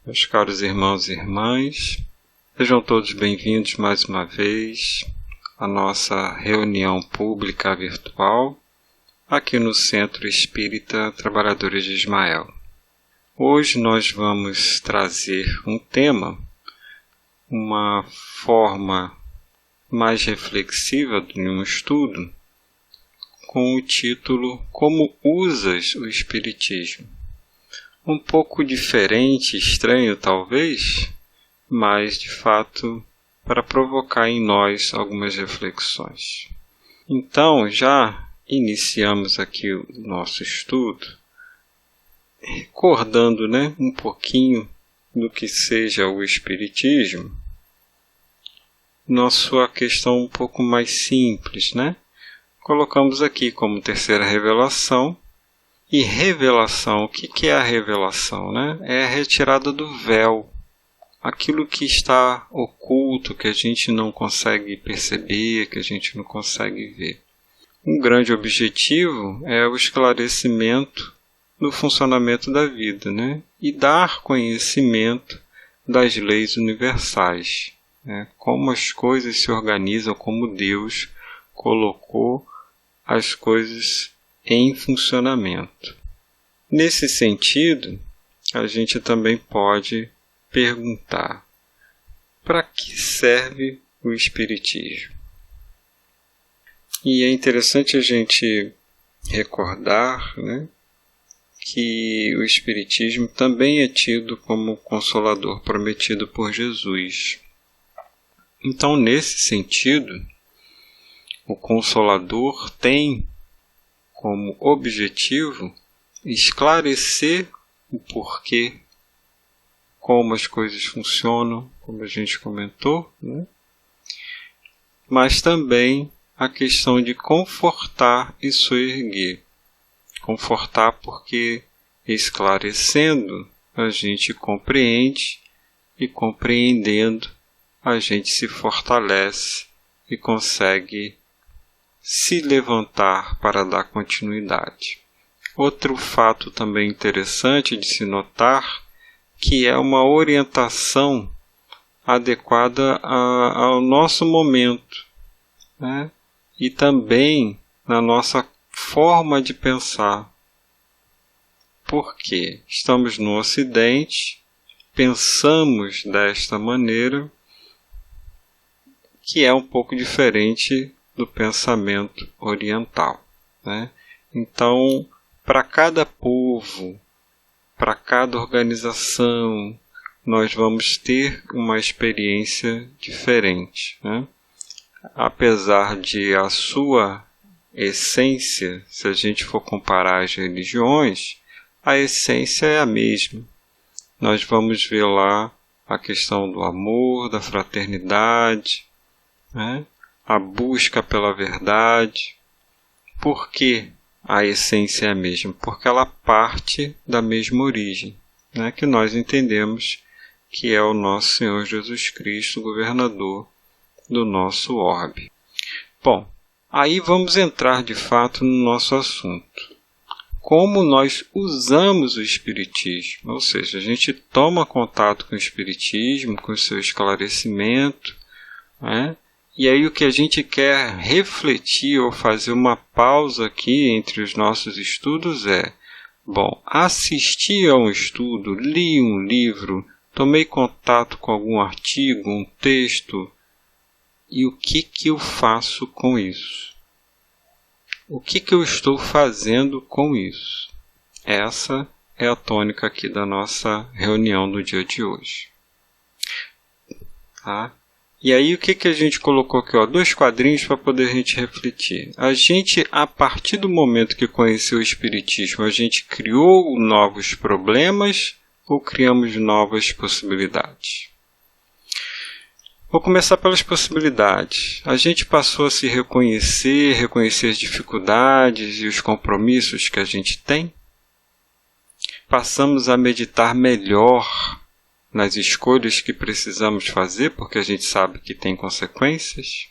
Meus caros irmãos e irmãs, sejam todos bem-vindos mais uma vez à nossa reunião pública virtual aqui no Centro Espírita Trabalhadores de Ismael. Hoje nós vamos trazer um tema, uma forma mais reflexiva de um estudo, com o título Como usas o Espiritismo? Um pouco diferente, estranho talvez, mas de fato para provocar em nós algumas reflexões. Então, já iniciamos aqui o nosso estudo, recordando um pouquinho do que seja o Espiritismo, na sua questão um pouco mais simples, Colocamos aqui como terceira revelação. E revelação, o que é a revelação? É a retirada do véu, aquilo que está oculto, que a gente não consegue perceber, que a gente não consegue ver. Um grande objetivo é o esclarecimento do funcionamento da vida, e dar conhecimento das leis universais, como as coisas se organizam, como Deus colocou as coisas em funcionamento. Nesse sentido, a gente também pode perguntar: para que serve o Espiritismo? E é interessante a gente recordar, que o Espiritismo também é tido como consolador prometido por Jesus. Então, nesse sentido, o Consolador tem como objetivo esclarecer o porquê, como as coisas funcionam, como a gente comentou, mas também a questão de confortar e soerguer. Confortar porque, esclarecendo, a gente compreende, e compreendendo, a gente se fortalece e consegue se levantar para dar continuidade. Outro fato também interessante de se notar, que é uma orientação adequada ao nosso momento, e também na nossa forma de pensar. Porque estamos no Ocidente, pensamos desta maneira, que é um pouco diferente do pensamento oriental. Então, para cada povo, para cada organização, nós vamos ter uma experiência diferente. Apesar de a sua essência, se a gente for comparar as religiões, a essência é a mesma. Nós vamos ver lá a questão do amor, da fraternidade, a busca pela verdade. Por que a essência é a mesma? Porque ela parte da mesma origem, que nós entendemos que é o nosso Senhor Jesus Cristo, governador do nosso orbe. Bom, aí vamos entrar de fato no nosso assunto. Como nós usamos o Espiritismo, ou seja, a gente toma contato com o Espiritismo, com o seu esclarecimento, e aí o que a gente quer refletir ou fazer uma pausa aqui entre os nossos estudos é: assisti a um estudo, li um livro, tomei contato com algum artigo, um texto, e o que eu faço com isso? O que eu estou fazendo com isso? Essa é a tônica aqui da nossa reunião no dia de hoje. E aí o que a gente colocou aqui? 2 quadrinhos para poder a gente refletir. A gente, a partir do momento que conheceu o Espiritismo, a gente criou novos problemas ou criamos novas possibilidades? Vou começar pelas possibilidades. A gente passou a se reconhecer as dificuldades e os compromissos que a gente tem? Passamos a meditar melhor nas escolhas que precisamos fazer, porque a gente sabe que tem consequências?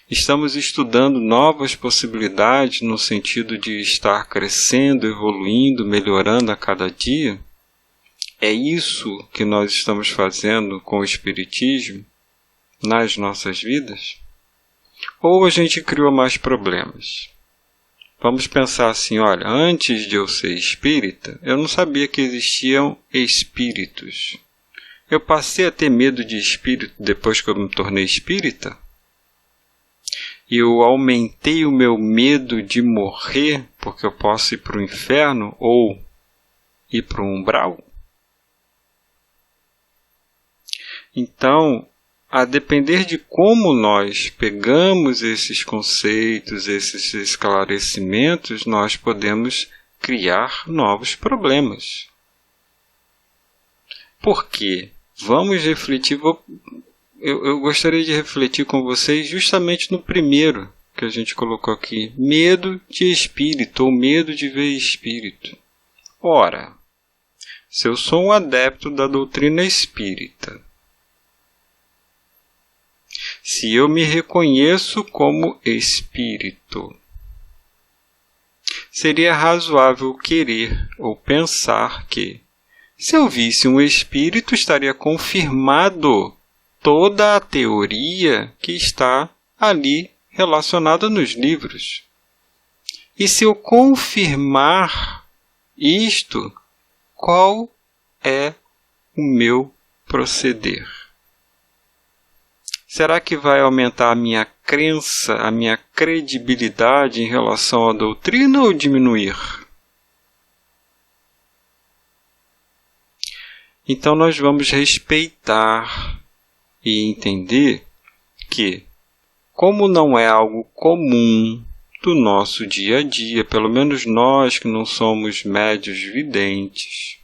Estamos estudando novas possibilidades no sentido de estar crescendo, evoluindo, melhorando a cada dia? É isso que nós estamos fazendo com o Espiritismo nas nossas vidas? Ou a gente criou mais problemas? Vamos pensar assim, olha, antes de eu ser espírita, eu não sabia que existiam espíritos. Eu passei a ter medo de espírito depois que eu me tornei espírita? Eu aumentei o meu medo de morrer porque eu posso ir para o inferno ou ir para o umbral? Então, a depender de como nós pegamos esses conceitos, esses esclarecimentos, nós podemos criar novos problemas. Por quê? Vamos refletir. Eu gostaria de refletir com vocês justamente no primeiro que a gente colocou aqui. Medo de espírito ou medo de ver espírito. Ora, se eu sou um adepto da doutrina espírita, se eu me reconheço como espírito, seria razoável querer ou pensar que, se eu visse um espírito, estaria confirmado toda a teoria que está ali relacionada nos livros. E se eu confirmar isto, qual é o meu proceder? Será que vai aumentar a minha crença, a minha credibilidade em relação à doutrina ou diminuir? Então nós vamos respeitar e entender que, como não é algo comum do nosso dia a dia, pelo menos nós que não somos médios videntes,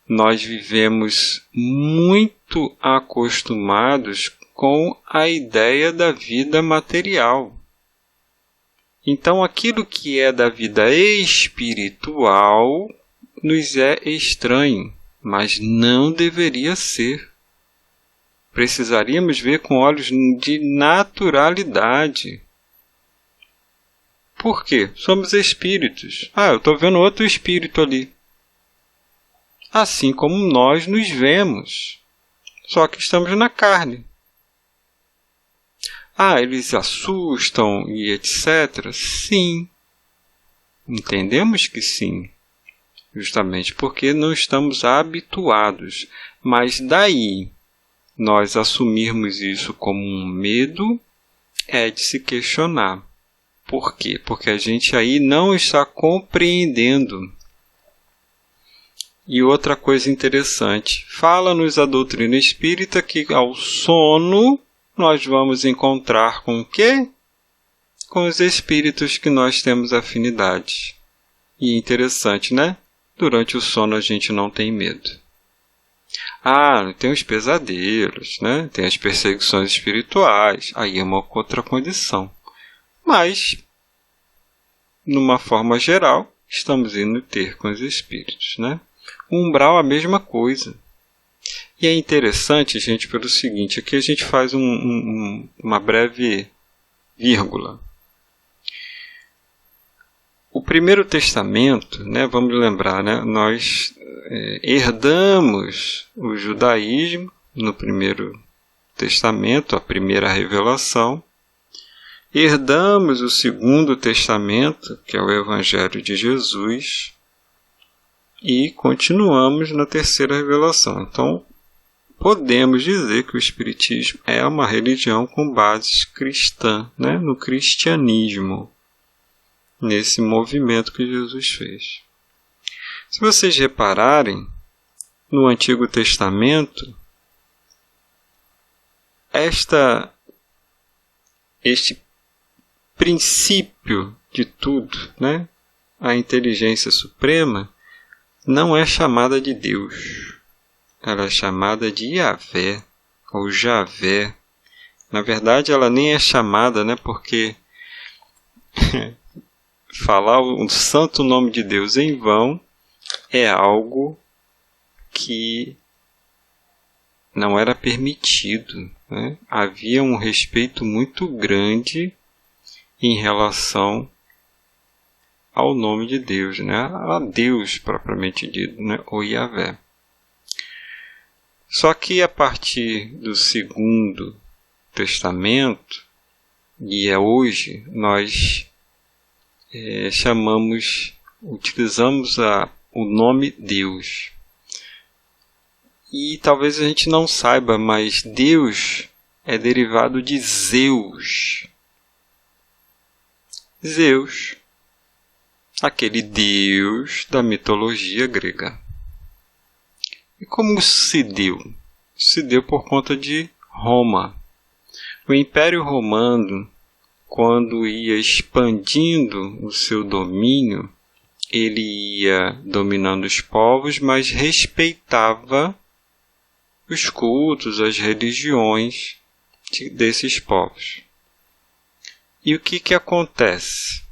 nós vivemos muito acostumados com a ideia da vida material. Então, aquilo que é da vida espiritual nos é estranho, mas não deveria ser. Precisaríamos ver com olhos de naturalidade. Por quê? Somos espíritos. Eu estou vendo outro espírito ali. Assim como nós nos vemos, só que estamos na carne. Eles assustam e etc. Sim, entendemos que sim, justamente porque não estamos habituados. Mas daí nós assumirmos isso como um medo é de se questionar. Por quê? Porque a gente aí não está compreendendo. E outra coisa interessante, fala-nos a doutrina espírita que ao sono nós vamos encontrar com o quê? Com os espíritos que nós temos afinidade. E interessante, né? Durante o sono a gente não tem medo. Tem os pesadelos, né? Tem as perseguições espirituais, aí é uma outra condição. Mas, numa forma geral, estamos indo ter com os espíritos, né? O umbral, a mesma coisa. E é interessante, gente, pelo seguinte, aqui a gente faz uma breve vírgula. O Primeiro Testamento, né, vamos lembrar, né, nós herdamos o judaísmo no Primeiro Testamento, a primeira revelação. Herdamos o Segundo Testamento, que é o Evangelho de Jesus. E continuamos na terceira revelação. Então, podemos dizer que o Espiritismo é uma religião com bases cristãs, né? No cristianismo, nesse movimento que Jesus fez. Se vocês repararem, no Antigo Testamento, este princípio de tudo, né? A inteligência suprema, não é chamada de Deus, ela é chamada de Yahvé, ou Javé. Na verdade, ela nem é chamada, né, porque falar o santo nome de Deus em vão é algo que não era permitido, né? Havia um respeito muito grande em relação ao nome de Deus, né? A Deus propriamente dito, né? O Yahvé. Só que a partir do Segundo Testamento, e hoje, nós utilizamos o nome Deus. E talvez a gente não saiba, mas Deus é derivado de Zeus. Zeus, aquele deus da mitologia grega. E como se deu? Se deu por conta de Roma. O Império Romano, quando ia expandindo o seu domínio, ele ia dominando os povos, mas respeitava os cultos, as religiões desses povos. E o que acontece?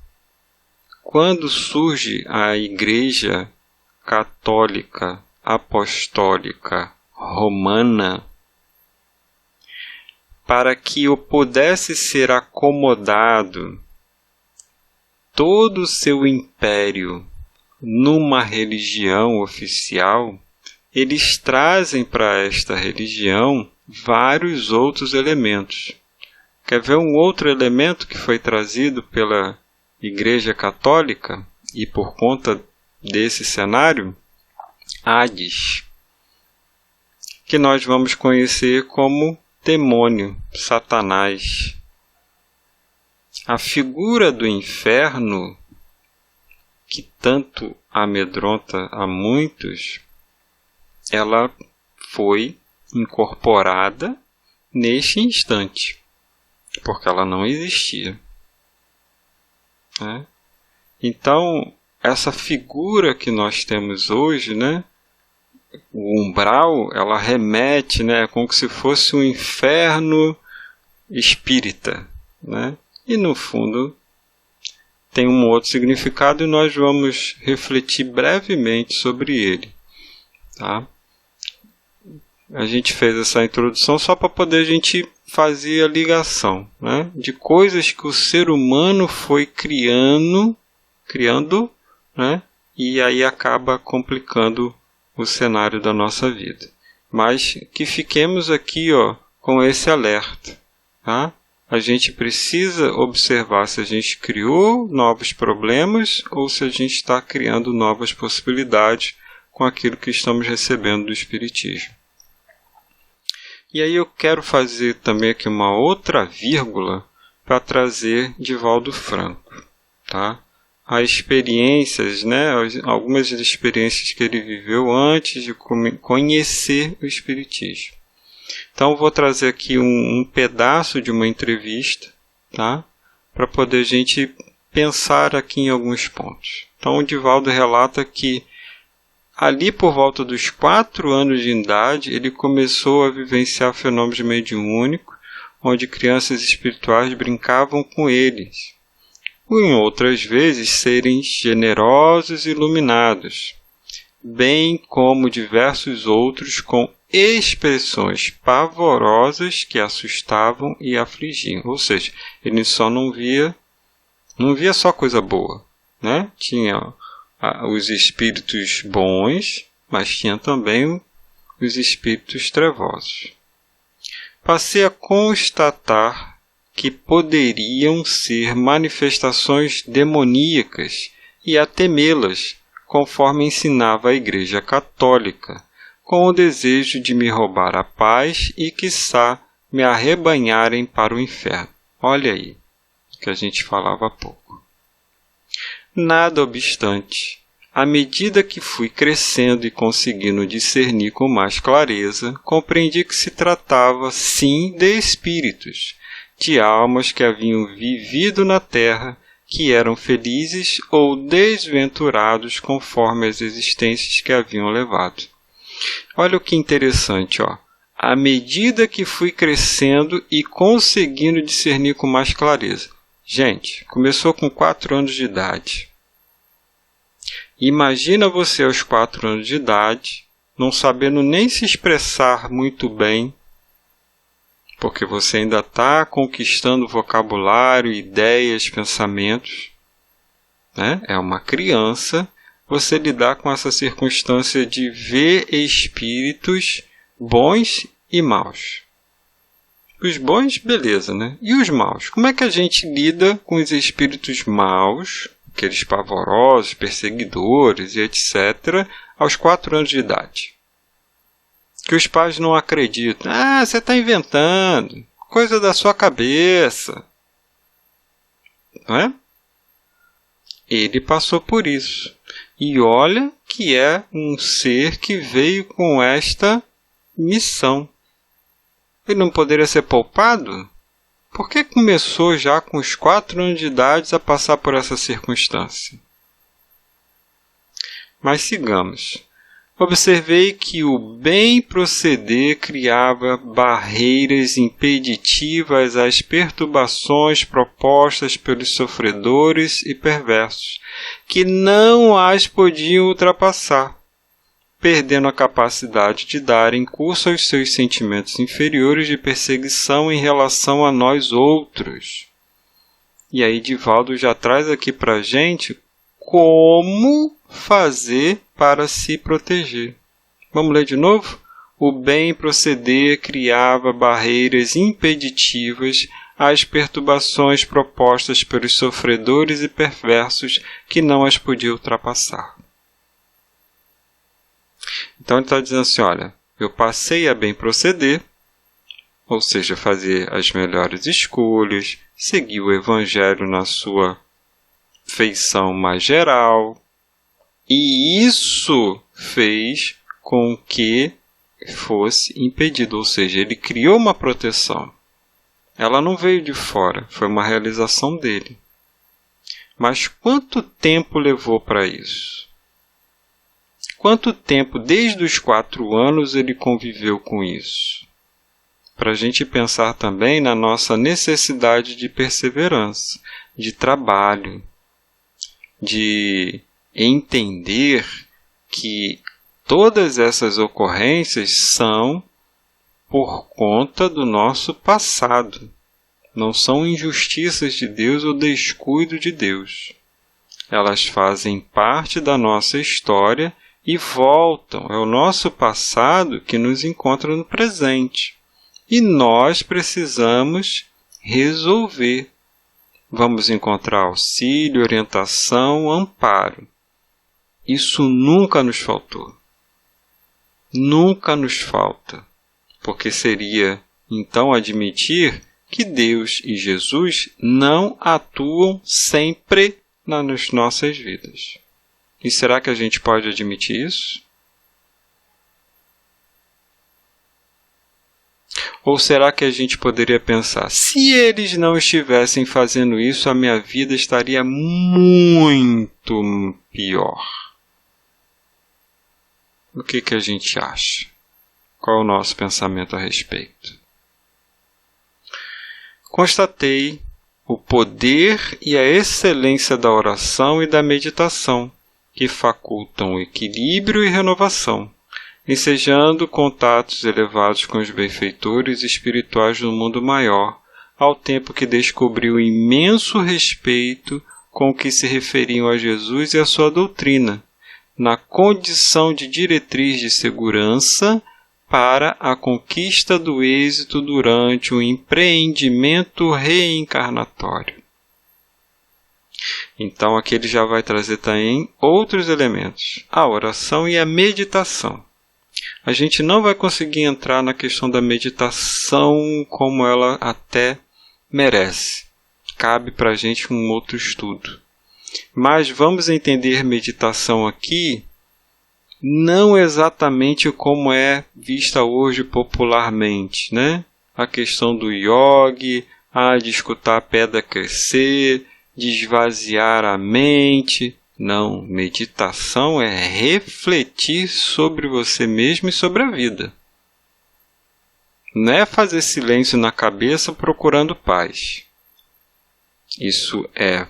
Quando surge a Igreja Católica Apostólica Romana, para que eu pudesse ser acomodado todo o seu império numa religião oficial, eles trazem para esta religião vários outros elementos. Quer ver um outro elemento que foi trazido pela Igreja Católica e por conta desse cenário? Hades, que nós vamos conhecer como demônio, Satanás. A figura do inferno, que tanto amedronta a muitos, ela foi incorporada neste instante, porque ela não existia. Né? Então, essa figura que nós temos hoje, né, o umbral, ela remete, né, como se fosse um inferno espírita, né? E no fundo tem um outro significado e nós vamos refletir brevemente sobre ele. Tá? A gente fez essa introdução só para poder a gente fazer a ligação, né, de coisas que o ser humano foi criando, né, e aí acaba complicando o cenário da nossa vida. Mas que fiquemos aqui, com esse alerta. Tá? A gente precisa observar se a gente criou novos problemas ou se a gente está criando novas possibilidades com aquilo que estamos recebendo do Espiritismo. E aí eu quero fazer também aqui uma outra vírgula para trazer Divaldo Franco. Tá? As experiências, né, algumas das experiências que ele viveu antes de conhecer o Espiritismo. Então, eu vou trazer aqui um pedaço de uma entrevista, tá, para poder a gente pensar aqui em alguns pontos. Então, o Divaldo relata que, ali por volta dos 4 anos de idade, ele começou a vivenciar fenômenos mediúnicos, onde crianças espirituais brincavam com eles. Ou em outras vezes serem generosos e iluminados, bem como diversos outros com expressões pavorosas que assustavam e afligiam. Ou seja, ele só não via só coisa boa, né? Tinha os espíritos bons, mas tinha também os espíritos trevosos. Passei a constatar que poderiam ser manifestações demoníacas e a temê-las, conforme ensinava a Igreja Católica, com o desejo de me roubar a paz e, quiçá, me arrebanharem para o inferno. Olha aí, que a gente falava há pouco. Nada obstante, à medida que fui crescendo e conseguindo discernir com mais clareza, compreendi que se tratava, sim, de espíritos, de almas que haviam vivido na terra, que eram felizes ou desventurados conforme as existências que haviam levado. Olha o que interessante, à medida que fui crescendo e conseguindo discernir com mais clareza. Gente, começou com 4 anos de idade. Imagina você aos 4 anos de idade, não sabendo nem se expressar muito bem, porque você ainda está conquistando vocabulário, ideias, pensamentos. né? É uma criança, você lidar com essa circunstância de ver espíritos bons e maus. Os bons, beleza, né? E os maus? Como é que a gente lida com os espíritos maus, aqueles pavorosos, perseguidores e etc., aos 4 anos de idade? Que os pais não acreditam. Ah, você está inventando. Coisa da sua cabeça. Não é? Ele passou por isso. E olha que é um ser que veio com esta missão. Ele não poderia ser poupado? Por que começou já com os 4 anos de idade a passar por essa circunstância? Mas sigamos. Observei que o bem proceder criava barreiras impeditivas às perturbações propostas pelos sofredores e perversos, que não as podiam ultrapassar, perdendo a capacidade de darem curso aos seus sentimentos inferiores de perseguição em relação a nós outros. E aí Divaldo já traz aqui para a gente como fazer para se proteger. Vamos ler de novo? O bem proceder criava barreiras impeditivas às perturbações propostas pelos sofredores e perversos que não as podia ultrapassar. Então ele está dizendo assim, olha, eu passei a bem proceder, ou seja, fazer as melhores escolhas, seguir o Evangelho na sua feição mais geral, e isso fez com que fosse impedido, ou seja, ele criou uma proteção. Ela não veio de fora, foi uma realização dele. Mas quanto tempo levou para isso? Quanto tempo, desde os 4 anos, ele conviveu com isso? Para a gente pensar também na nossa necessidade de perseverança, de trabalho, de entender que todas essas ocorrências são por conta do nosso passado. Não são injustiças de Deus ou descuido de Deus. Elas fazem parte da nossa história e voltam. É o nosso passado que nos encontra no presente. E nós precisamos resolver. Vamos encontrar auxílio, orientação, amparo. Isso nunca nos faltou. Nunca nos falta. Porque seria, então, admitir que Deus e Jesus não atuam sempre nas nossas vidas. E será que a gente pode admitir isso? Ou será que a gente poderia pensar, se eles não estivessem fazendo isso, a minha vida estaria muito pior? O que a gente acha? Qual é o nosso pensamento a respeito? Constatei o poder e a excelência da oração e da meditação, que facultam equilíbrio e renovação, ensejando contatos elevados com os benfeitores espirituais do mundo maior, ao tempo que descobri o imenso respeito com que se referiam a Jesus e a sua doutrina, na condição de diretriz de segurança para a conquista do êxito durante o empreendimento reencarnatório. Então aqui ele já vai trazer também outros elementos, a oração e a meditação. A gente não vai conseguir entrar na questão da meditação como ela até merece. Cabe para a gente um outro estudo. Mas vamos entender meditação aqui não exatamente como é vista hoje popularmente, né? A questão do yoga, de escutar a pedra crescer, de esvaziar a mente. Não, meditação é refletir sobre você mesmo e sobre a vida. Não é fazer silêncio na cabeça procurando paz. Isso é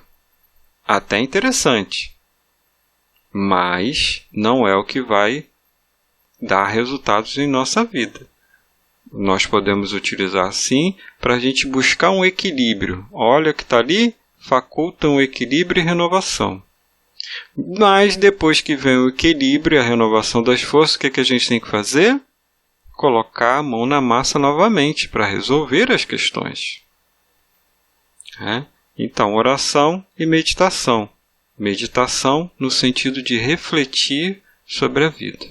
até interessante, mas não é o que vai dar resultados em nossa vida. Nós podemos utilizar sim para a gente buscar um equilíbrio. Olha o que está ali, faculta um equilíbrio e renovação. Mas depois que vem o equilíbrio e a renovação das forças, o que a gente tem que fazer? Colocar a mão na massa novamente para resolver as questões. Então, oração e meditação. Meditação no sentido de refletir sobre a vida.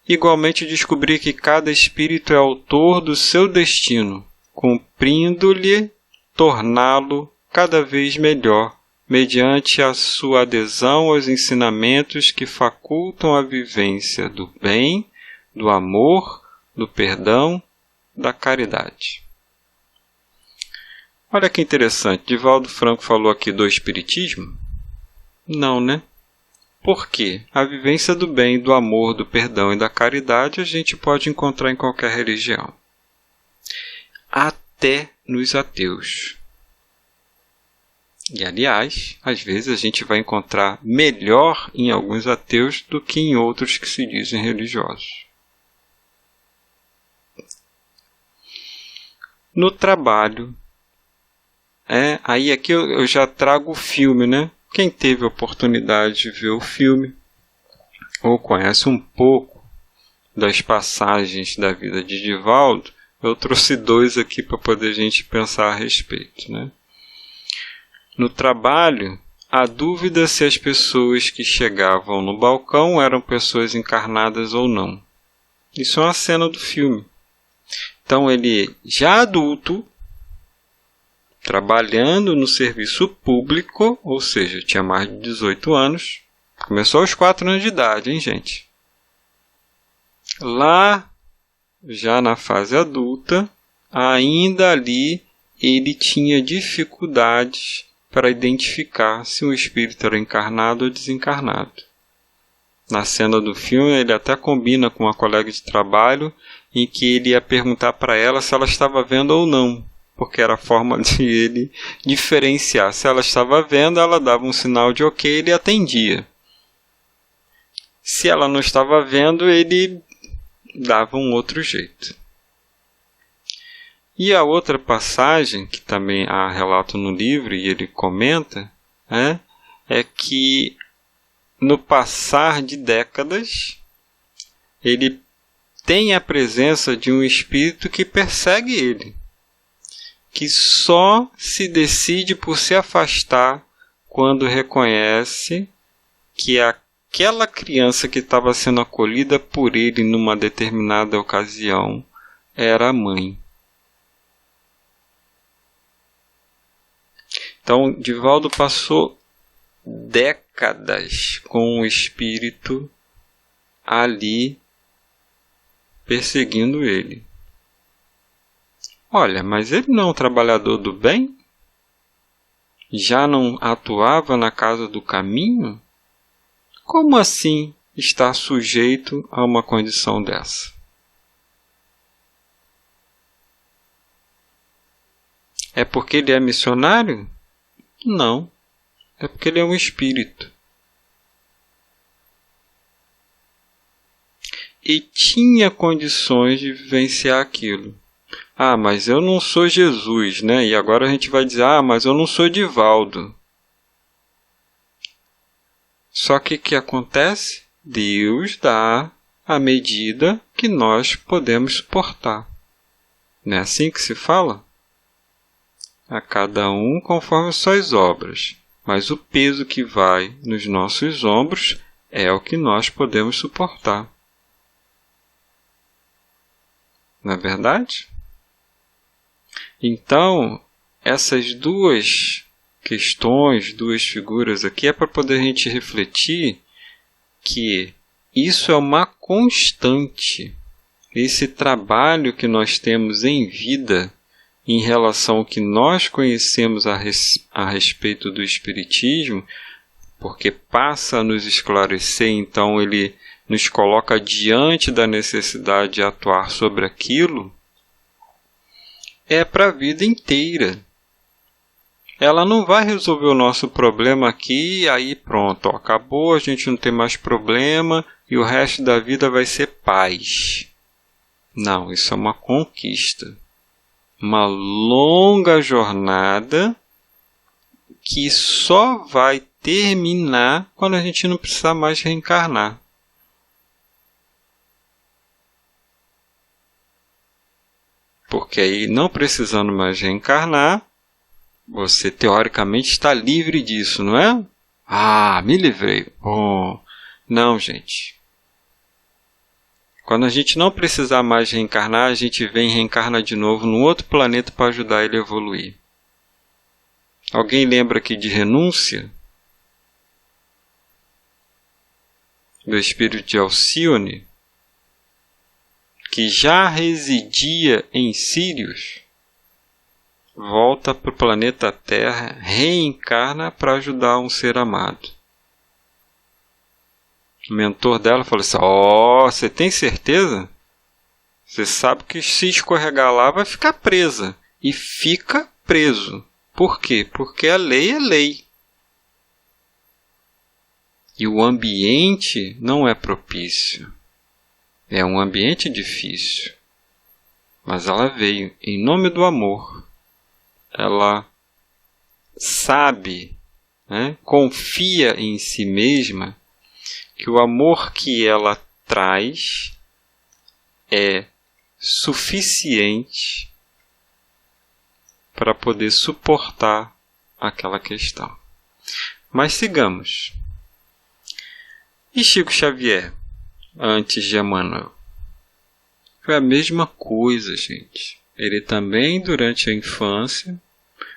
Igualmente, descobrir que cada espírito é autor do seu destino, cumprindo-lhe torná-lo cada vez melhor, mediante a sua adesão aos ensinamentos que facultam a vivência do bem, do amor, do perdão, da caridade. Olha que interessante, Divaldo Franco falou aqui do espiritismo? Não, né? Por quê? A vivência do bem, do amor, do perdão e da caridade a gente pode encontrar em qualquer religião. Até nos ateus. E, aliás, às vezes a gente vai encontrar melhor em alguns ateus do que em outros que se dizem religiosos. No trabalho, aí aqui eu já trago o filme, né? Quem teve a oportunidade de ver o filme, ou conhece um pouco das passagens da vida de Divaldo, eu trouxe 2 aqui para poder a gente pensar a respeito, né? No trabalho, há dúvida se as pessoas que chegavam no balcão eram pessoas encarnadas ou não. Isso é uma cena do filme. Então ele, já adulto, trabalhando no serviço público, ou seja, tinha mais de 18 anos, começou aos 4 anos de idade, hein, gente? Lá, já na fase adulta, ainda ali ele tinha dificuldades para identificar se um espírito era encarnado ou desencarnado. Na cena do filme, ele até combina com uma colega de trabalho em que ele ia perguntar para ela se ela estava vendo ou não, porque era a forma de ele diferenciar. Se ela estava vendo, ela dava um sinal de ok, ele atendia. Se ela não estava vendo, ele dava um outro jeito. E a outra passagem, que também há relato no livro e ele comenta, é que no passar de décadas, ele tem a presença de um espírito que persegue ele, que só se decide por se afastar quando reconhece que aquela criança que estava sendo acolhida por ele numa determinada ocasião era a mãe. Então, Divaldo passou décadas com o espírito ali perseguindo ele. Olha, mas ele não é um trabalhador do bem? Já não atuava na casa do caminho? Como assim está sujeito a uma condição dessa? É porque ele é missionário? Não. É porque ele é um espírito. E tinha condições de vivenciar aquilo. Ah, mas eu não sou Jesus, né? E agora a gente vai dizer, mas eu não sou Divaldo. Só que o que acontece? Deus dá a medida que nós podemos suportar. Não é assim que se fala? A cada um conforme suas obras, mas o peso que vai nos nossos ombros é o que nós podemos suportar. Não é verdade? Então, essas 2 questões, 2 figuras aqui, é para poder a gente refletir que isso é uma constante. Esse trabalho que nós temos em vida em relação ao que nós conhecemos a respeito do Espiritismo, porque passa a nos esclarecer, então ele nos coloca diante da necessidade de atuar sobre aquilo, é para a vida inteira. Ela não vai resolver o nosso problema aqui e aí pronto, acabou, a gente não tem mais problema e o resto da vida vai ser paz. Não, isso é uma conquista. Uma longa jornada que só vai terminar quando a gente não precisar mais reencarnar. Porque aí, não precisando mais reencarnar, você teoricamente está livre disso, não é? Ah, me livrei. Bom, não, gente. Quando a gente não precisar mais reencarnar, a gente vem reencarnar de novo num outro planeta para ajudar ele a evoluir. Alguém lembra aqui de renúncia? Do espírito de Alcione, que já residia em Sírios, volta para o planeta Terra, reencarna para ajudar um ser amado. O mentor dela falou assim, você tem certeza? Você sabe que se escorregar lá vai ficar presa. E fica preso. Por quê? Porque a lei é lei. E o ambiente não é propício. É um ambiente difícil. Mas ela veio em nome do amor. Ela sabe, confia em si mesma, que o amor que ela traz é suficiente para poder suportar aquela questão. Mas sigamos. E Chico Xavier, antes de Emmanuel? Foi a mesma coisa, gente. Ele também, durante a infância,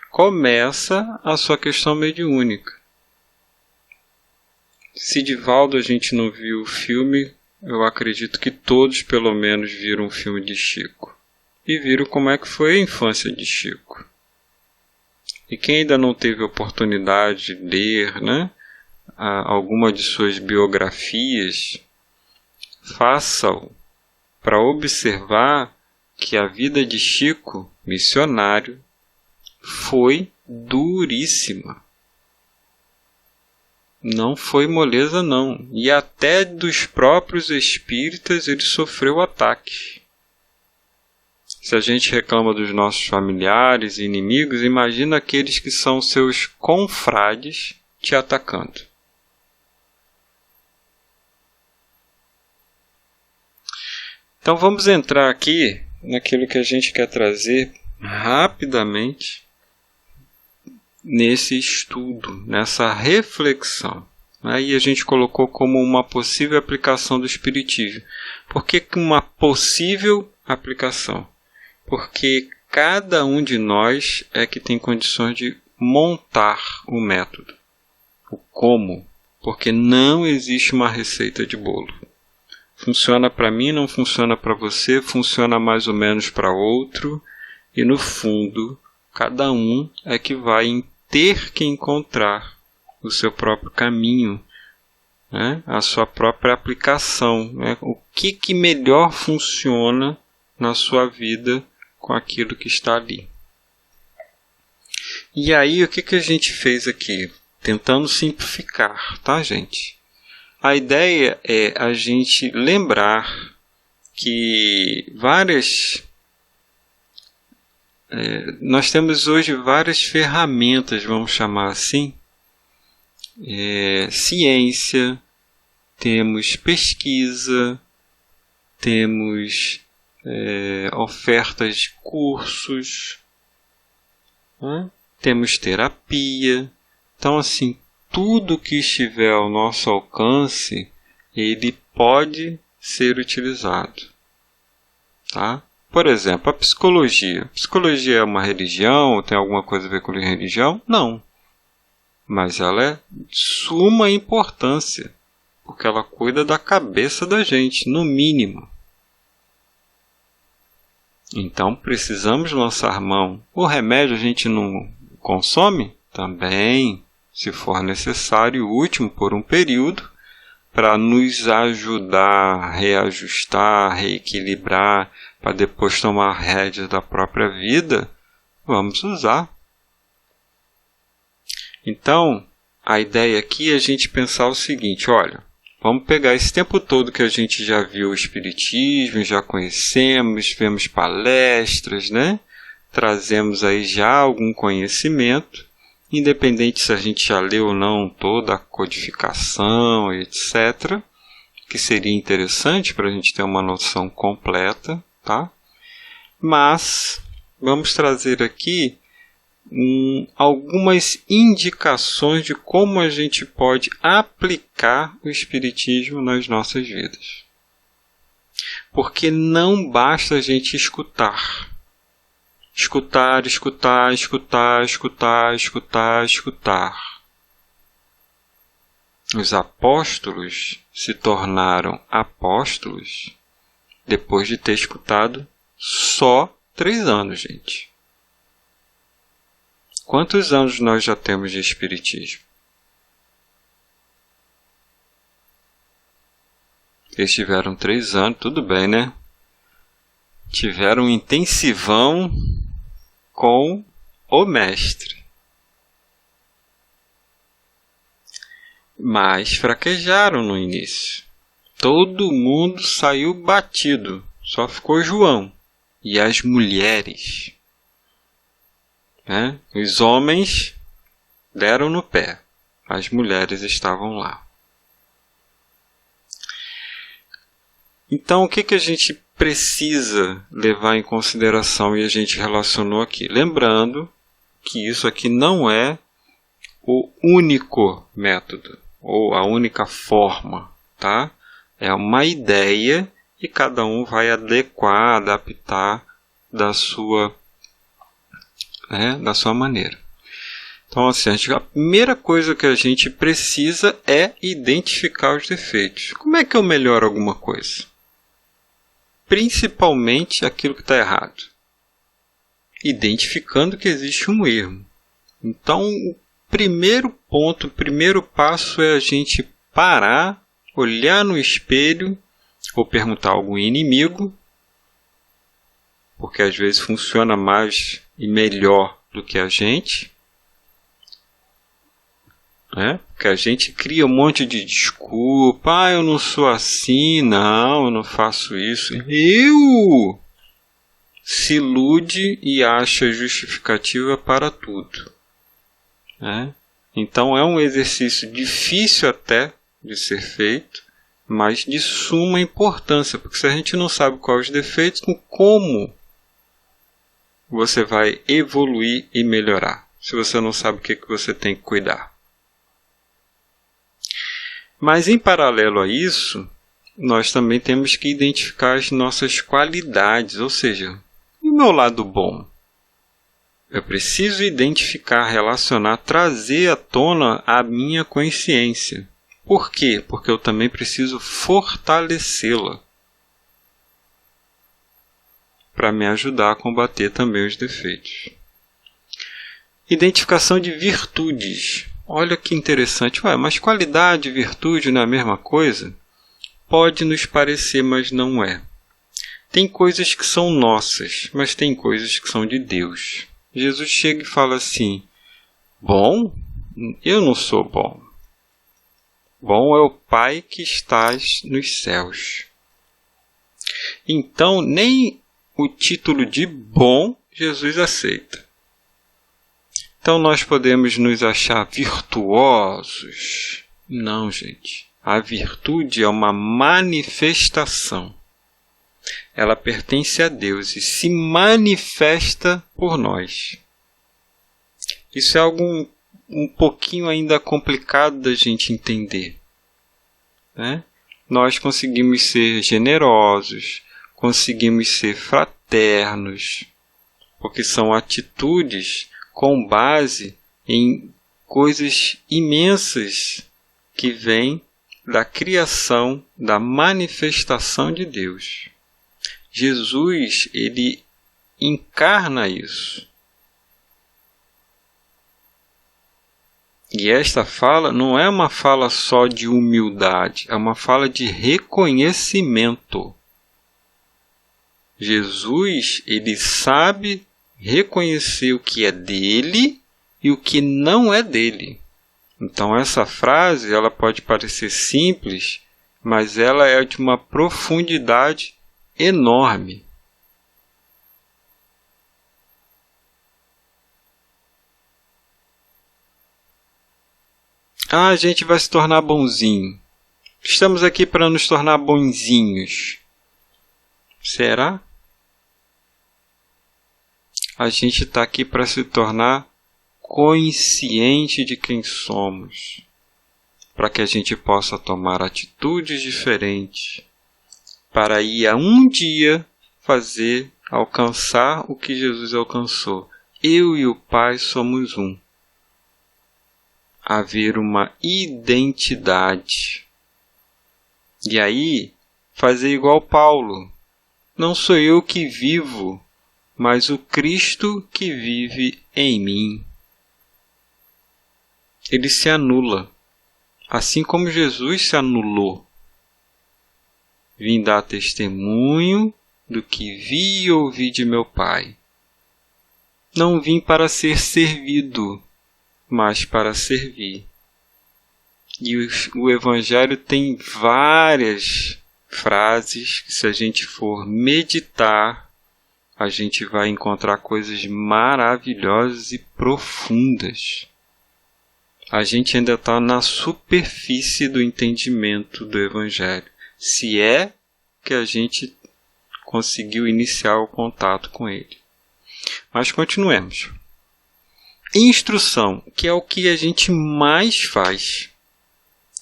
começa a sua questão mediúnica. Se Divaldo a gente não viu o filme, eu acredito que todos pelo menos viram o filme de Chico. E viram como é que foi a infância de Chico. E quem ainda não teve a oportunidade de ler, alguma de suas biografias, faça-o para observar que a vida de Chico, missionário, foi duríssima. Não foi moleza, não. E até dos próprios espíritas ele sofreu ataque. Se a gente reclama dos nossos familiares e inimigos, imagina aqueles que são seus confrades te atacando. Então vamos entrar aqui naquilo que a gente quer trazer rapidamente nesse estudo, nessa reflexão. Aí a gente colocou como uma possível aplicação do Espiritismo. Por que uma possível aplicação? Porque cada um de nós é que tem condições de montar o método. O como? Porque não existe uma receita de bolo. Funciona para mim, não funciona para você, funciona mais ou menos para outro. E no fundo, cada um é que vai ter que encontrar o seu próprio caminho, a sua própria aplicação. O que melhor funciona na sua vida com aquilo que está ali. E aí, o que a gente fez aqui? Tentando simplificar, tá, gente? A ideia é a gente lembrar que nós temos hoje várias ferramentas, vamos chamar assim, ciência, temos pesquisa, temos ofertas de cursos, temos terapia. Então, assim, tudo que estiver ao nosso alcance, ele pode ser utilizado. Tá? Por exemplo, a psicologia. A psicologia é uma religião? Tem alguma coisa a ver com religião? Não. Mas ela é de suma importância, porque ela cuida da cabeça da gente, no mínimo. Então, precisamos lançar mão. O remédio a gente não consome? Também, se for necessário e útil por um período, para nos ajudar a reajustar, reequilibrar, para depois tomar rédeas da própria vida, vamos usar. Então, a ideia aqui é a gente pensar o seguinte, olha, vamos pegar esse tempo todo que a gente já viu o Espiritismo, já conhecemos, vemos palestras, trazemos aí já algum conhecimento, independente se a gente já leu ou não toda a codificação, etc., que seria interessante para a gente ter uma noção completa, tá? Mas vamos trazer aqui algumas indicações de como a gente pode aplicar o Espiritismo nas nossas vidas. Porque não basta a gente escutar. Escutar, escutar, escutar, escutar, escutar, escutar. Os apóstolos se tornaram apóstolos depois de ter escutado só 3 anos, gente. Quantos anos nós já temos de Espiritismo? Eles tiveram 3 anos, tudo bem, né? Tiveram um intensivão com o mestre. Mas fraquejaram no início. Todo mundo saiu batido. Só ficou João. E as mulheres. Né? Os homens deram no pé. As mulheres estavam lá. Então, o que a gente precisa levar em consideração e a gente relacionou aqui? Lembrando que isso aqui não é o único método ou a única forma, tá? É uma ideia e cada um vai adequar, adaptar da sua maneira. Então, assim, a primeira coisa que a gente precisa é identificar os defeitos. Como é que eu melhoro alguma coisa? Principalmente aquilo que está errado. Identificando que existe um erro. Então, o primeiro ponto, o primeiro passo é a gente parar, olhar no espelho, ou perguntar a algum inimigo, porque às vezes funciona mais e melhor do que a gente. Porque a gente cria um monte de desculpa. Eu não sou assim, não, eu não faço isso. Se ilude e acha justificativa para tudo. Então é um exercício difícil até de ser feito, mas de suma importância, porque se a gente não sabe quais os defeitos, como você vai evoluir e melhorar, se você não sabe o que você tem que cuidar. Mas, em paralelo a isso, nós também temos que identificar as nossas qualidades, ou seja, o meu lado bom. Eu preciso identificar, relacionar, trazer à tona a minha consciência. Por quê? Porque eu também preciso fortalecê-la para me ajudar a combater também os defeitos. Identificação de virtudes. Olha que interessante. Mas qualidade e virtude não é a mesma coisa? Pode nos parecer, mas não é. Tem coisas que são nossas, mas tem coisas que são de Deus. Jesus chega e fala assim: bom? Eu não sou bom. Bom é o Pai que estás nos céus. Então, nem o título de bom Jesus aceita. Então nós podemos nos achar virtuosos? Não, gente. A virtude é uma manifestação. Ela pertence a Deus e se manifesta por nós. Isso é algo um pouquinho ainda complicado da gente entender. Nós conseguimos ser generosos, conseguimos ser fraternos, porque são atitudes com base em coisas imensas que vêm da criação, da manifestação de Deus. Jesus, ele encarna isso. E esta fala não é uma fala só de humildade, é uma fala de reconhecimento. Jesus, ele sabe reconhecer o que é dele e o que não é dele. Então essa frase ela pode parecer simples, mas ela é de uma profundidade enorme. A gente vai se tornar bonzinho. Estamos aqui para nos tornar bonzinhos. Será? A gente está aqui para se tornar consciente de quem somos, para que a gente possa tomar atitudes diferentes, para ir a um dia alcançar o que Jesus alcançou. Eu e o Pai somos um. Haver uma identidade. E aí, fazer igual Paulo. Não sou eu que vivo, mas o Cristo que vive em mim. Ele se anula, assim como Jesus se anulou. Vim dar testemunho do que vi e ouvi de meu Pai. Não vim para ser servido, mas para servir. E o Evangelho tem várias frases que, se a gente for meditar, a gente vai encontrar coisas maravilhosas e profundas. A gente ainda está na superfície do entendimento do Evangelho, se é que a gente conseguiu iniciar o contato com ele. Mas continuemos. Instrução, que é o que a gente mais faz.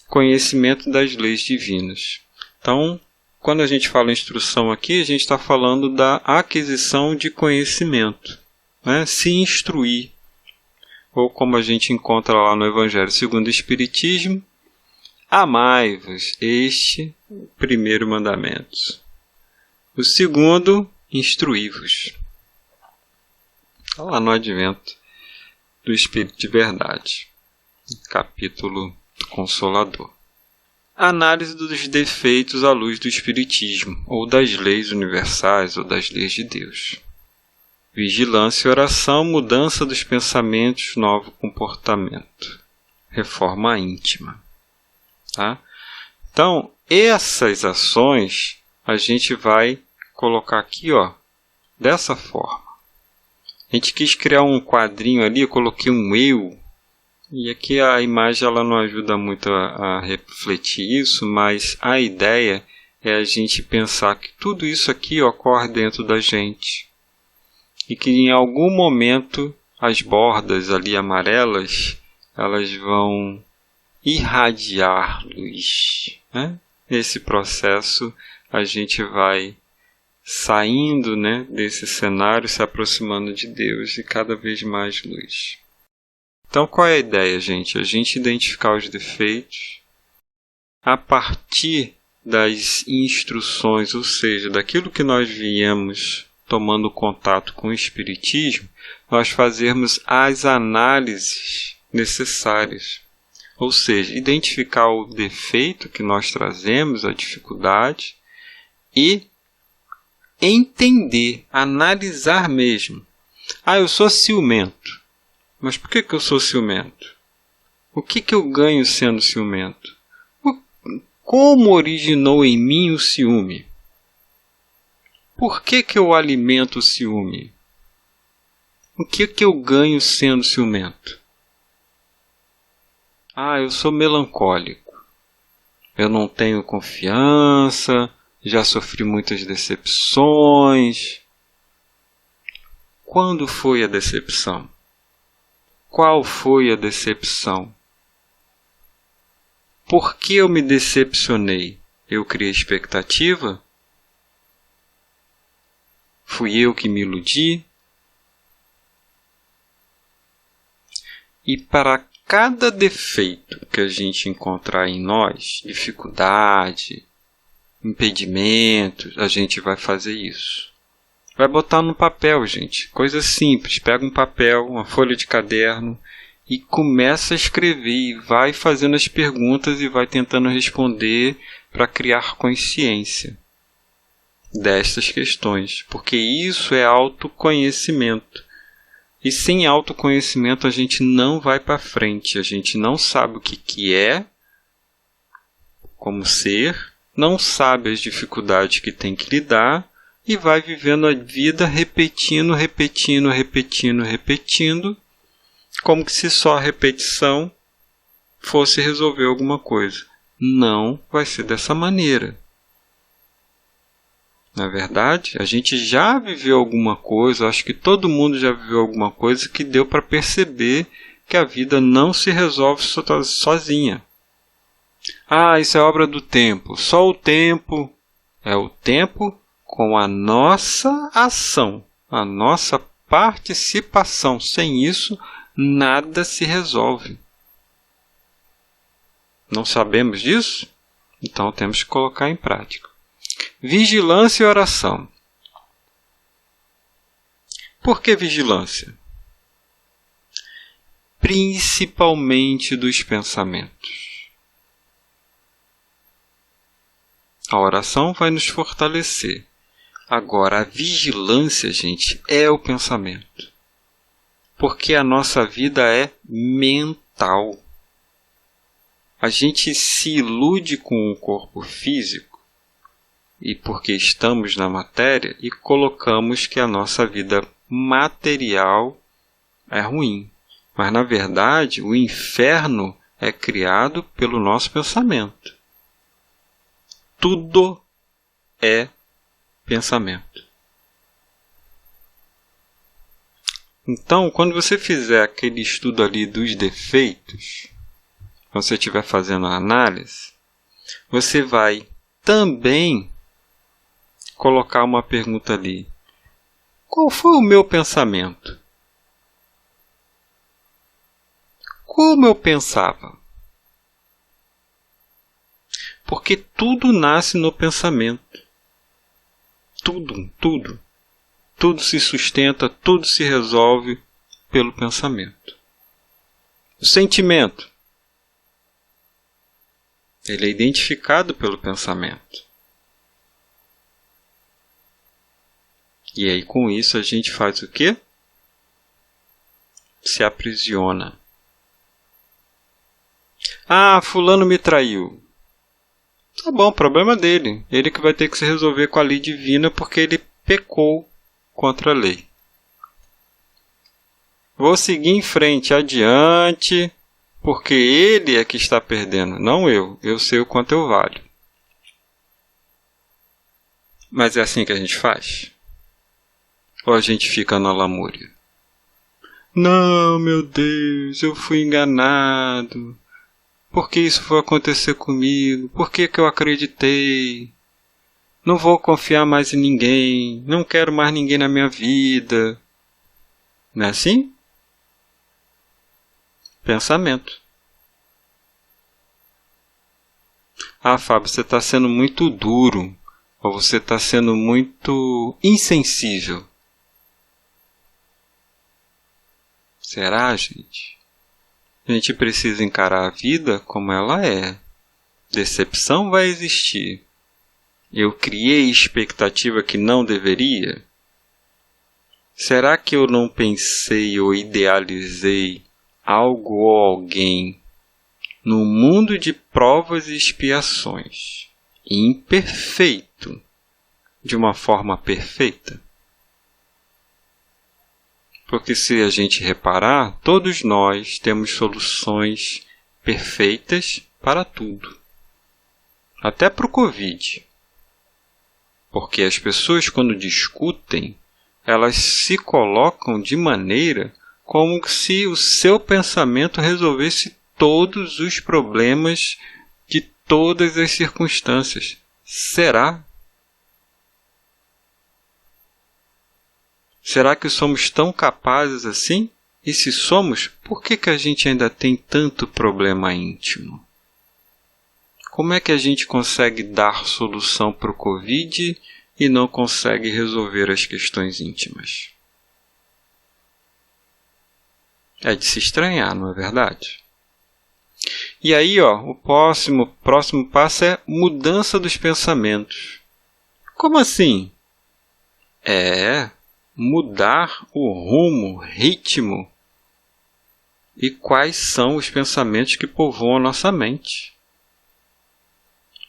Conhecimento das leis divinas. Então, quando a gente fala instrução aqui, a gente está falando da aquisição de conhecimento, né? Se instruir. Ou como a gente encontra lá no Evangelho segundo o Espiritismo, amai-vos, este o primeiro mandamento. O segundo, instruí-vos. Está lá no Advento do Espírito de Verdade, capítulo Consolador. Análise dos defeitos à luz do Espiritismo, ou das leis universais, ou das leis de Deus. Vigilância e oração, mudança dos pensamentos, novo comportamento. Reforma íntima. Tá? Então, essas ações a gente vai colocar aqui, ó, dessa forma. A gente quis criar um quadrinho ali, eu coloquei um eu. E aqui a imagem ela não ajuda muito a refletir isso, mas a ideia é a gente pensar que tudo isso aqui ocorre dentro da gente. E que em algum momento as bordas ali amarelas, elas vão irradiar luz, né? Nesse processo a gente vai saindo, né, desse cenário, se aproximando de Deus e cada vez mais luz. Então qual é a ideia, gente? A gente identificar os defeitos a partir das instruções, ou seja, daquilo que nós viemos tomando contato com o Espiritismo, nós fazermos as análises necessárias. Ou seja, identificar o defeito que nós trazemos, a dificuldade, e entender, analisar mesmo. Eu sou ciumento. Mas por que eu sou ciumento? O que eu ganho sendo ciumento? Como originou em mim o ciúme? Por que eu alimento o ciúme? O que eu ganho sendo ciumento? Eu sou melancólico. Eu não tenho confiança, já sofri muitas decepções. Quando foi a decepção? Qual foi a decepção? Por que eu me decepcionei? Eu criei expectativa? Fui eu que me iludi? E para cada defeito que a gente encontrar em nós, dificuldade, impedimentos, a gente vai fazer isso. Vai botar no papel, gente. Coisa simples. Pega um papel, uma folha de caderno e começa a escrever. E vai fazendo as perguntas e vai tentando responder para criar consciência destas questões. Porque isso é autoconhecimento. E sem autoconhecimento a gente não vai para frente. A gente não sabe o que é como ser, não sabe as dificuldades que tem que lidar, e vai vivendo a vida repetindo, como que se só a repetição fosse resolver alguma coisa. Não vai ser dessa maneira. Na verdade, a gente já viveu alguma coisa, acho que todo mundo já viveu alguma coisa que deu para perceber que a vida não se resolve sozinha. Isso é obra do tempo. Só o tempo. É o tempo com a nossa ação, a nossa participação. Sem isso, nada se resolve. Não sabemos disso? Então temos que colocar em prática. Vigilância e oração. Por que vigilância? Principalmente dos pensamentos. A oração vai nos fortalecer. Agora, a vigilância, gente, é o pensamento. Porque a nossa vida é mental. A gente se ilude com o corpo físico e porque estamos na matéria e colocamos que a nossa vida material é ruim. Mas, na verdade, o inferno é criado pelo nosso pensamento. Tudo é pensamento. Então, quando você fizer aquele estudo ali dos defeitos, quando você estiver fazendo a análise, você vai também colocar uma pergunta ali. Qual foi o meu pensamento? Como eu pensava? Porque tudo nasce no pensamento. Tudo. Tudo se sustenta, tudo se resolve pelo pensamento. O sentimento. Ele é identificado pelo pensamento. E aí, com isso, a gente faz o quê? Se aprisiona. Fulano me traiu. Tá bom, problema dele. Ele que vai ter que se resolver com a lei divina porque ele pecou contra a lei. Vou seguir em frente, adiante, porque ele é que está perdendo, não eu. Eu sei o quanto eu valho. Mas é assim que a gente faz? Ou a gente fica na lamúria? Não, meu Deus, eu fui enganado. Por que isso foi acontecer comigo? Por que eu acreditei? Não vou confiar mais em ninguém. Não quero mais ninguém na minha vida. Não é assim? Pensamento. Fábio, você está sendo muito duro. Ou você está sendo muito insensível. Será, gente? A gente precisa encarar a vida como ela é. Decepção vai existir. Eu criei expectativa que não deveria? Será que eu não pensei ou idealizei algo ou alguém no mundo de provas e expiações, imperfeito, de uma forma perfeita? Porque se a gente reparar, todos nós temos soluções perfeitas para tudo. Até para o Covid. Porque as pessoas, quando discutem, elas se colocam de maneira como se o seu pensamento resolvesse todos os problemas de todas as circunstâncias. Será? Será que somos tão capazes assim? E se somos, por que a gente ainda tem tanto problema íntimo? Como é que a gente consegue dar solução para o Covid e não consegue resolver as questões íntimas? É de se estranhar, não é verdade? E aí, o próximo passo é mudança dos pensamentos. Como assim? Mudar o rumo, ritmo e quais são os pensamentos que povoam a nossa mente.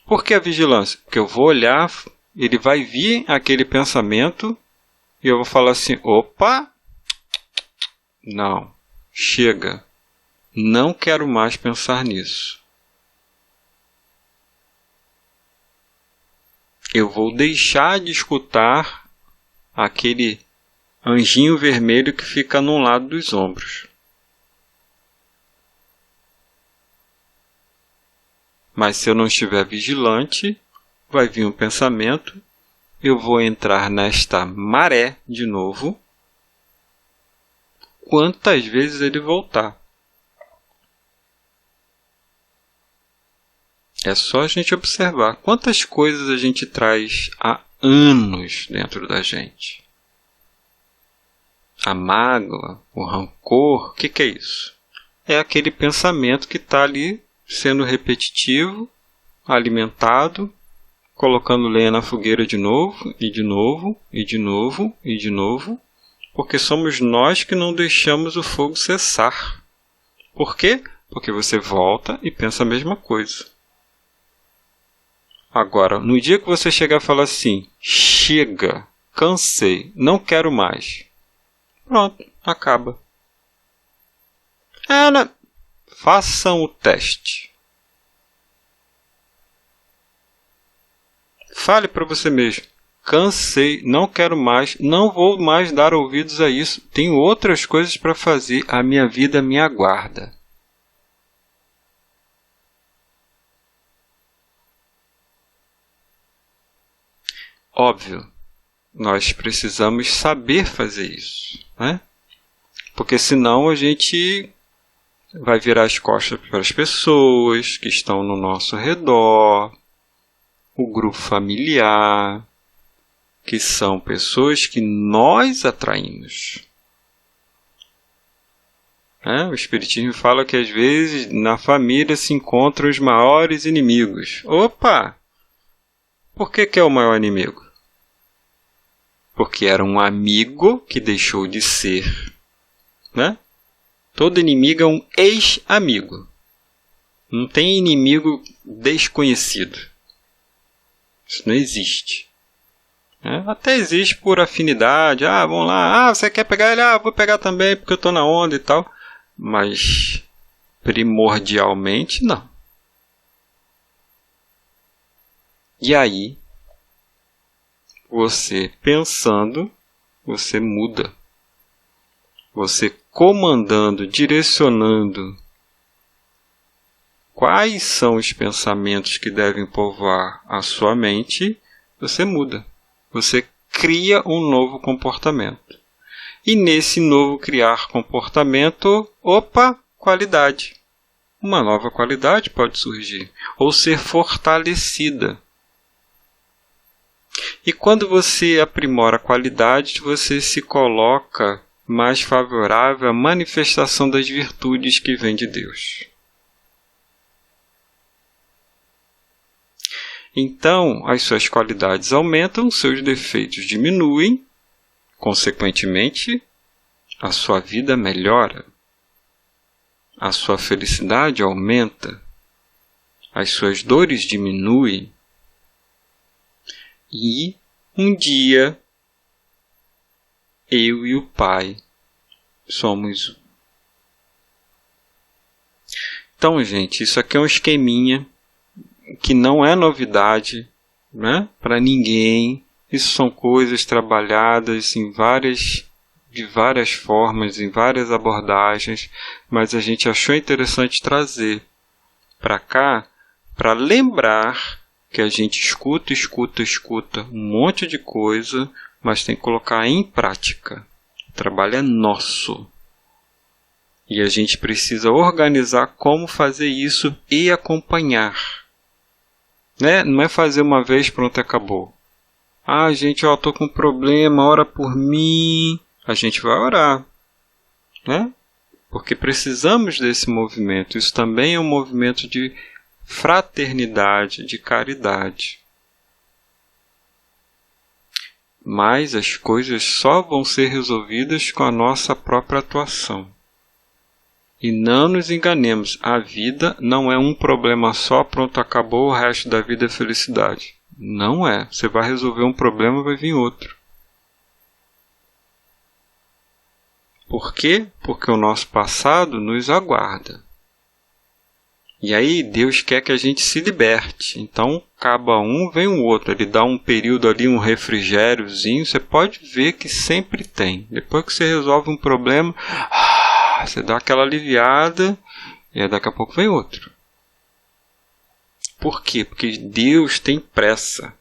Por que a vigilância? Porque eu vou olhar, ele vai vir aquele pensamento e eu vou falar assim, opa, não, chega, Não quero mais pensar nisso. Eu vou deixar de escutar aquele anjinho vermelho que fica num lado dos ombros. Mas se eu não estiver vigilante, vai vir um pensamento, eu vou entrar nesta maré de novo, quantas vezes ele voltar. É só a gente observar quantas coisas a gente traz há anos dentro da gente. A mágoa, o rancor, o que é isso? É aquele pensamento que está ali sendo repetitivo, alimentado, colocando lenha na fogueira de novo, e de novo, e de novo, e de novo, porque somos nós que não deixamos o fogo cessar. Por quê? Porque você volta e pensa a mesma coisa. Agora, no dia que você chegar e falar assim, chega, cansei, não quero mais. Pronto, acaba. Façam o teste. Fale para você mesmo. Cansei, não quero mais, não vou mais dar ouvidos a isso. Tenho outras coisas para fazer, a minha vida me aguarda. Óbvio, nós precisamos saber fazer isso, né? Porque senão a gente vai virar as costas para as pessoas que estão no nosso redor, o grupo familiar, que são pessoas que nós atraímos. O Espiritismo fala que às vezes na família se encontram os maiores inimigos. Opa! Por que é o maior inimigo? Porque era um amigo que deixou de ser. Né? Todo inimigo é um ex-amigo. Não tem inimigo desconhecido. Isso não existe. Até existe por afinidade. Vamos lá. Você quer pegar ele? Vou pegar também porque eu estou na onda e tal. Mas primordialmente não. E aí, você pensando, você muda. Você comandando, direcionando quais são os pensamentos que devem povoar a sua mente, você muda. Você cria um novo comportamento. E nesse novo criar comportamento, qualidade. Uma nova qualidade pode surgir, ou ser fortalecida. E quando você aprimora a qualidade, você se coloca mais favorável à manifestação das virtudes que vêm de Deus. Então, as suas qualidades aumentam, seus defeitos diminuem, consequentemente, a sua vida melhora, a sua felicidade aumenta, as suas dores diminuem, e um dia eu e o Pai somos um. Então, gente, isso aqui é um esqueminha que não é novidade, né, para ninguém. Isso são coisas trabalhadas de várias formas, em várias abordagens, mas a gente achou interessante trazer para cá para lembrar que a gente escuta um monte de coisa, mas tem que colocar em prática. O trabalho é nosso. E a gente precisa organizar como fazer isso e acompanhar. Né? Não é fazer uma vez, pronto, acabou. Gente, estou com um problema, ora por mim. A gente vai orar. Né? Porque precisamos desse movimento. Isso também é um movimento de fraternidade, de caridade. Mas as coisas só vão ser resolvidas com a nossa própria atuação. E não nos enganemos, a vida não é um problema só, pronto, acabou, o resto da vida é felicidade. Não é. Você vai resolver um problema, vai vir outro. Por quê? Porque o nosso passado nos aguarda. E aí Deus quer que a gente se liberte. Então, acaba um, vem o outro. Ele dá um período ali, um refrigériozinho. Você pode ver que sempre tem. Depois que você resolve um problema, você dá aquela aliviada e aí daqui a pouco vem outro. Por quê? Porque Deus tem pressa.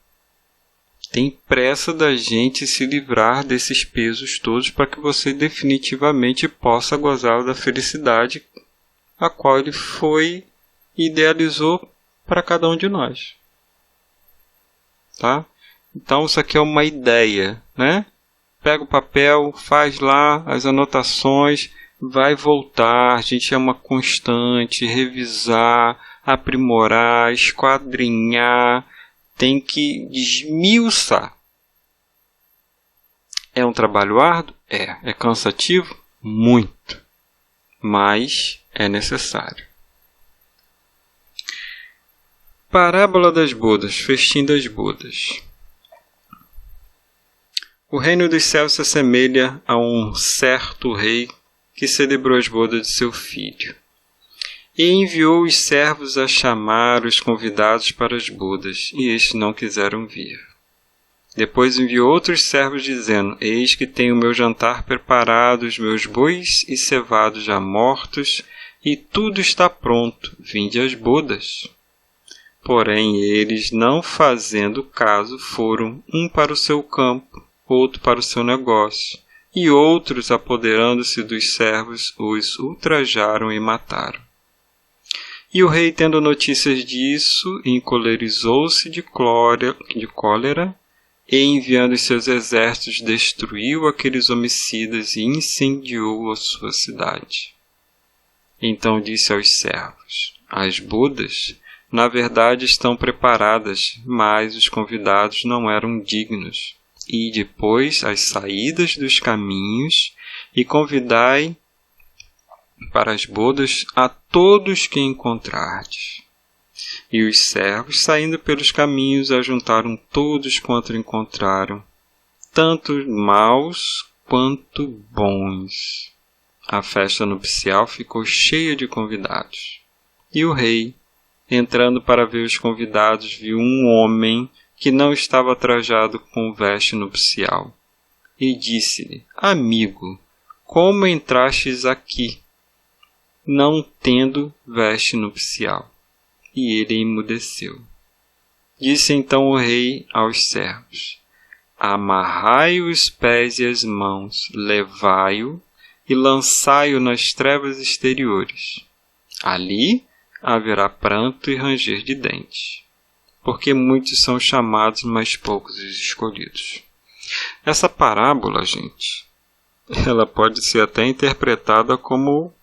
Tem pressa da gente se livrar desses pesos todos para que você definitivamente possa gozar da felicidade a qual Ele idealizou para cada um de nós. Tá? Então isso aqui é uma ideia, né? Pega o papel, faz lá as anotações, vai voltar, a gente é uma constante, revisar, aprimorar, esquadrinhar, tem que esmiuçar. É um trabalho árduo? É cansativo? Muito. Mas é necessário. Parábola das bodas, festim das bodas. O reino dos céus se assemelha a um certo rei que celebrou as bodas de seu filho. E enviou os servos a chamar os convidados para as bodas, e estes não quiseram vir. Depois enviou outros servos, dizendo: Eis que tenho o meu jantar preparado, os meus bois e cevados já mortos, e tudo está pronto, vinde às bodas. Porém, eles, não fazendo caso, foram um para o seu campo, outro para o seu negócio, e outros, apoderando-se dos servos, os ultrajaram e mataram. E o rei, tendo notícias disso, encolerizou-se de cólera, e enviando os seus exércitos, destruiu aqueles homicidas e incendiou a sua cidade. Então disse aos servos: As bodas, na verdade, estão preparadas, mas os convidados não eram dignos. E depois as saídas dos caminhos, e convidai para as bodas a todos que encontrardes. E os servos, saindo pelos caminhos, ajuntaram todos quanto encontraram, tanto maus quanto bons. A festa nupcial ficou cheia de convidados. E o rei, entrando para ver os convidados, viu um homem que não estava trajado com veste nupcial. E disse-lhe: Amigo, como entrastes aqui, não tendo veste nupcial? E ele emudeceu. Disse então o rei aos servos: Amarrai os pés e as mãos, levai-o e lançai-o nas trevas exteriores. Ali haverá pranto e ranger de dentes, porque muitos são chamados, mas poucos os escolhidos. Essa parábola, gente, ela pode ser até interpretada como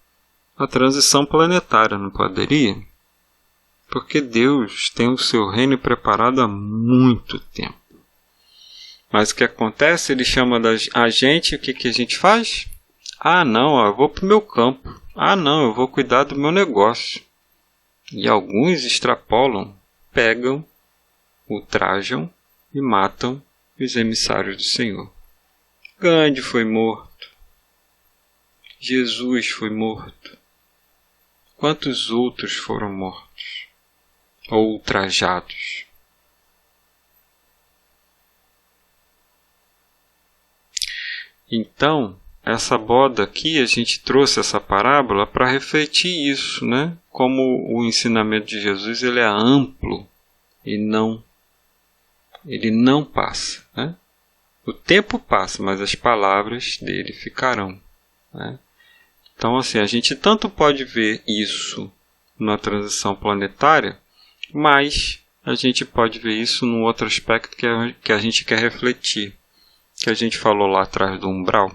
a transição planetária, não poderia? Porque Deus tem o seu reino preparado há muito tempo. Mas o que acontece? Ele chama a gente, o que a gente faz? Não, eu vou para o meu campo. Não, eu vou cuidar do meu negócio. E alguns extrapolam, pegam, ultrajam e matam os emissários do Senhor. Gandhi foi morto. Jesus foi morto. Quantos outros foram mortos ou ultrajados? Então, essa boda aqui, a gente trouxe essa parábola para refletir isso, né? Como o ensinamento de Jesus ele é amplo e ele não passa, né? O tempo passa, mas as palavras dele ficarão, né? Então, assim, a gente tanto pode ver isso na transição planetária, mas a gente pode ver isso num outro aspecto que a gente quer refletir, que a gente falou lá atrás do umbral.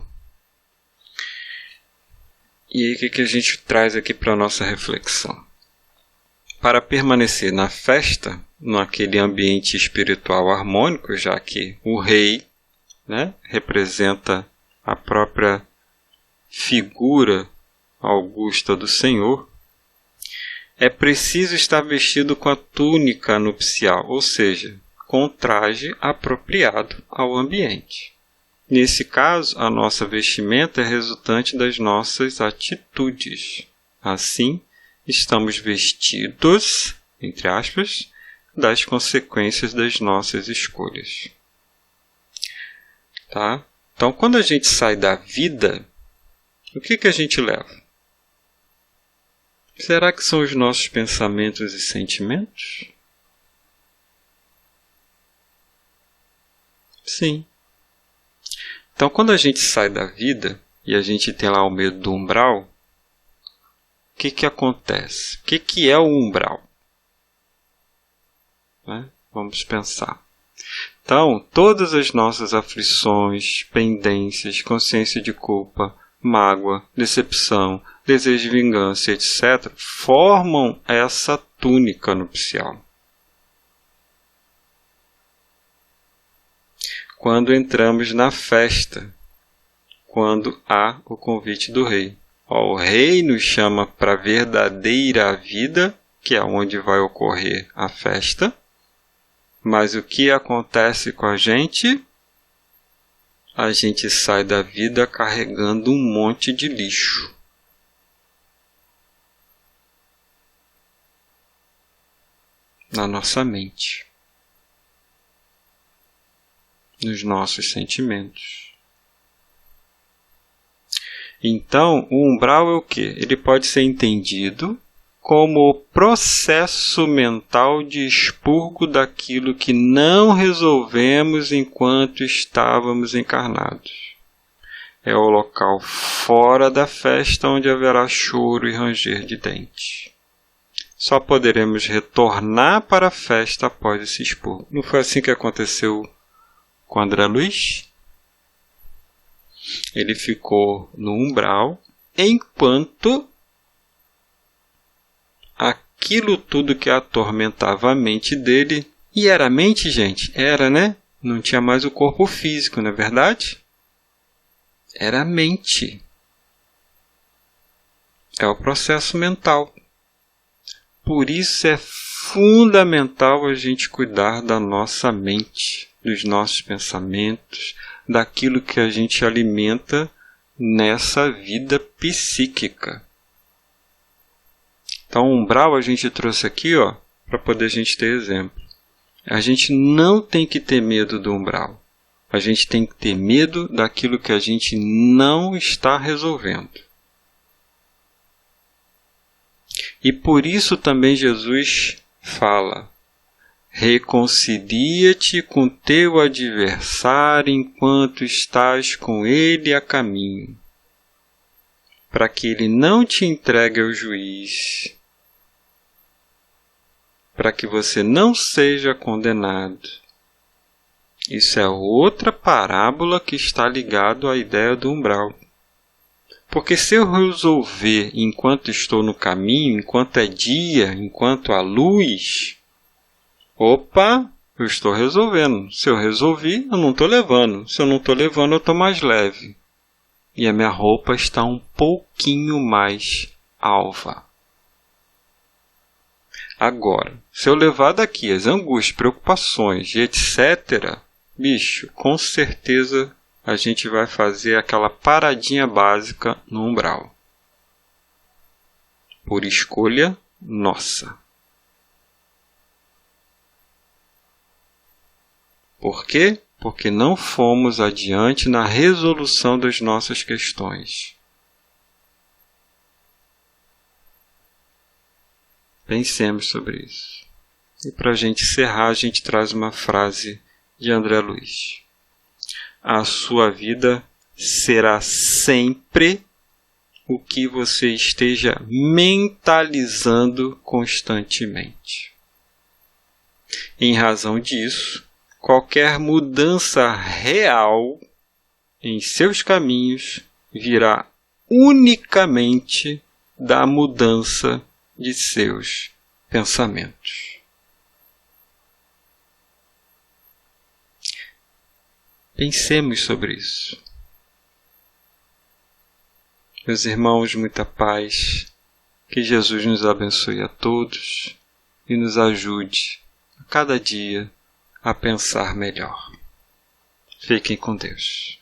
E aí, o que a gente traz aqui para a nossa reflexão? Para permanecer na festa, naquele ambiente espiritual harmônico, já que o rei, né, representa a própria figura augusta do Senhor, é preciso estar vestido com a túnica nupcial, ou seja, com o traje apropriado ao ambiente. Nesse caso, a nossa vestimenta é resultante das nossas atitudes. Assim, estamos vestidos, entre aspas, das consequências das nossas escolhas. Tá? Então, quando a gente sai da vida, o que a gente leva? Será que são os nossos pensamentos e sentimentos? Sim. Então, quando a gente sai da vida e a gente tem lá o medo do umbral, o que acontece? O que é o umbral? Né? Vamos pensar. Então, todas as nossas aflições, pendências, consciência de culpa, mágoa, decepção, desejo de vingança, etc., formam essa túnica nupcial. Quando entramos na festa, quando há o convite do rei. O rei nos chama para a verdadeira vida, que é onde vai ocorrer a festa. Mas o que acontece com a gente? A gente sai da vida carregando um monte de lixo. Na nossa mente. Nos nossos sentimentos. Então, o umbral é o quê? Ele pode ser entendido como o processo mental de expurgo daquilo que não resolvemos enquanto estávamos encarnados. É o local fora da festa onde haverá choro e ranger de dentes. Só poderemos retornar para a festa após esse expurgo. Não foi assim que aconteceu com André Luiz? Ele ficou no umbral enquanto aquilo tudo que atormentava a mente dele, e era a mente, gente? Era, né? Não tinha mais o corpo físico, não é verdade? Era a mente. É o processo mental. Por isso é fundamental a gente cuidar da nossa mente, dos nossos pensamentos, daquilo que a gente alimenta nessa vida psíquica. Então, o umbral a gente trouxe aqui, para poder a gente ter exemplo. A gente não tem que ter medo do umbral. A gente tem que ter medo daquilo que a gente não está resolvendo. E por isso também Jesus fala: reconcilia-te com teu adversário enquanto estás com ele a caminho, para que ele não te entregue ao juiz, para que você não seja condenado. Isso é outra parábola que está ligado à ideia do umbral. Porque se eu resolver enquanto estou no caminho, enquanto é dia, enquanto há luz, eu estou resolvendo. Se eu resolvi, eu não estou levando. Se eu não estou levando, eu estou mais leve. E a minha roupa está um pouquinho mais alva. Agora, se eu levar daqui as angústias, preocupações e etc., bicho, com certeza a gente vai fazer aquela paradinha básica no umbral. Por escolha nossa. Por quê? Porque não fomos adiante na resolução das nossas questões. Pensemos sobre isso. E para a gente encerrar, a gente traz uma frase de André Luiz. A sua vida será sempre o que você esteja mentalizando constantemente. Em razão disso, qualquer mudança real em seus caminhos virá unicamente da mudança de seus pensamentos. Pensemos sobre isso. Meus irmãos, muita paz. Que Jesus nos abençoe a todos e nos ajude a cada dia a pensar melhor. Fiquem com Deus.